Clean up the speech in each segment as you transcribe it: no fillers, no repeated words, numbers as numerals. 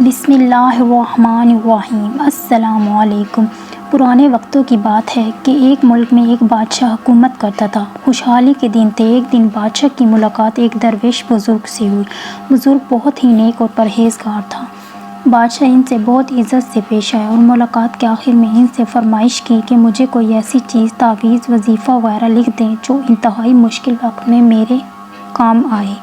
بسم اللہ الرحمن الرحیم۔ السلام علیکم۔ پرانے وقتوں کی بات ہے کہ ایک ملک میں ایک بادشاہ حکومت کرتا تھا۔ خوشحالی کے دن تھے۔ ایک دن بادشاہ کی ملاقات ایک درویش بزرگ سے ہوئی۔ بزرگ بہت ہی نیک اور پرہیزگار تھا۔ بادشاہ ان سے بہت عزت سے پیش آیا اور ملاقات کے آخر میں ان سے فرمائش کی کہ مجھے کوئی ایسی چیز، تعویذ، وظیفہ وغیرہ لکھ دیں جو انتہائی مشکل وقت میں میرے کام آئے۔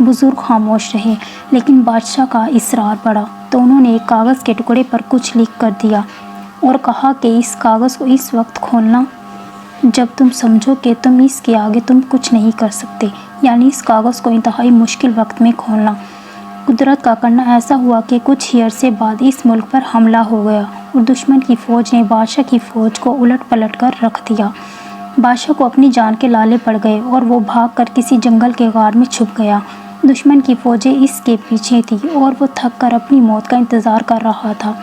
بزرگ خاموش رہے، لیکن بادشاہ کا اصرار بڑھا تو انہوں نے ایک کاغذ کے ٹکڑے پر کچھ لکھ کر دیا اور کہا کہ اس کاغذ کو اس وقت کھولنا جب تم سمجھو کہ تم اس کے آگے تم کچھ نہیں کر سکتے، یعنی اس کاغذ کو انتہائی مشکل وقت میں کھولنا۔ قدرت کا کرنا ایسا ہوا کہ کچھ ہی عرصے بعد اس ملک پر حملہ ہو گیا اور دشمن کی فوج نے بادشاہ کی فوج کو الٹ پلٹ کر رکھ دیا۔ بادشاہ کو اپنی جان کے لالے پڑ گئے اور وہ بھاگ کر کسی جنگل کے غار میں چھپ گیا۔ دشمن کی فوجیں اس کے پیچھے تھیں اور وہ تھک کر اپنی موت کا انتظار کر رہا تھا۔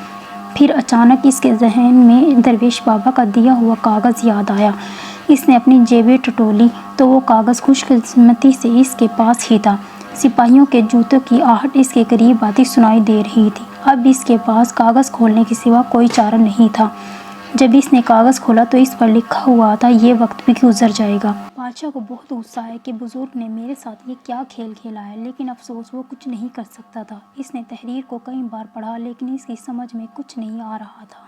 پھر اچانک اس کے ذہن میں درویش بابا کا دیا ہوا کاغذ یاد آیا۔ اس نے اپنی جیبیں ٹٹولی تو وہ کاغذ خوش قسمتی سے اس کے پاس ہی تھا۔ سپاہیوں کے جوتوں کی آہٹ اس کے قریب آتی سنائی دے رہی تھی۔ اب اس کے پاس کاغذ کھولنے کے سوا کوئی چارہ نہیں تھا۔ جب اس نے کاغذ کھولا تو اس پر لکھا ہوا تھا، یہ وقت بھی گزر جائے گا۔ بادشاہ کو بہت غصہ آیا کہ بزرگ نے میرے ساتھ یہ کیا کھیل کھیلا ہے، لیکن افسوس وہ کچھ نہیں کر سکتا تھا۔ اس نے تحریر کو کئی بار پڑھا لیکن اس کی سمجھ میں کچھ نہیں آ رہا تھا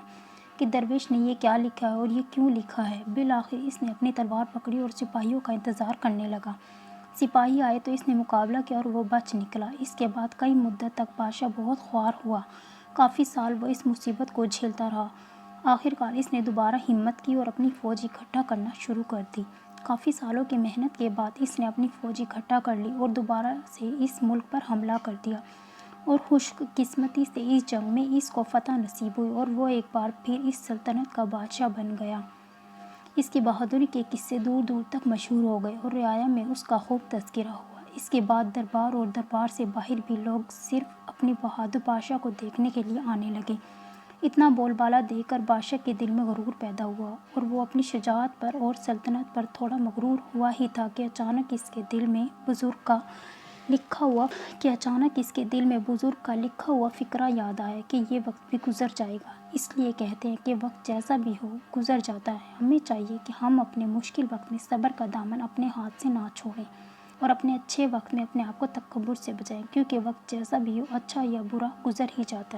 کہ درویش نے یہ کیا لکھا ہے اور یہ کیوں لکھا ہے۔ بالآخر اس نے اپنی تلوار پکڑی اور سپاہیوں کا انتظار کرنے لگا۔ سپاہی آئے تو اس نے مقابلہ کیا اور وہ بچ نکلا۔ اس کے بعد کئی مدت تک بادشاہ بہت خوار ہوا۔ کافی سال وہ اس مصیبت کو جھیلتا رہا۔ آخرکار اس نے دوبارہ ہمت کی اور اپنی فوج اکٹھا کرنا شروع کر دی۔ کافی سالوں کی محنت کے بعد اس نے اپنی فوج اکٹھا کر لی اور دوبارہ سے اس ملک پر حملہ کر دیا اور خوش قسمتی سے اس جنگ میں اس کو فتح نصیب ہوئی اور وہ ایک بار پھر اس سلطنت کا بادشاہ بن گیا۔ اس کی بہادری کے قصے دور دور تک مشہور ہو گئے اور رعایا میں اس کا خوب تذکرہ ہوا۔ اس کے بعد دربار اور دربار سے باہر بھی لوگ صرف اپنے بہادر بادشاہ کو دیکھنے کے لیے آنے لگے۔ اتنا بول بالا دیکھ کر بادشاہ کے دل میں غرور پیدا ہوا اور وہ اپنی شجاعت پر اور سلطنت پر تھوڑا مغرور ہوا ہی تھا کہ اچانک اس کے دل میں بزرگ کا لکھا ہوا فقرہ یاد آیا کہ یہ وقت بھی گزر جائے گا۔ اس لیے کہتے ہیں کہ وقت جیسا بھی ہو گزر جاتا ہے۔ ہمیں چاہیے کہ ہم اپنے مشکل وقت میں صبر کا دامن اپنے ہاتھ سے نہ چھوڑیں اور اپنے اچھے وقت میں اپنے آپ کو تکبر سے بچائیں، کیونکہ وقت جیسا بھی ہو، اچھا یا برا، گزر ہی جاتا ہے۔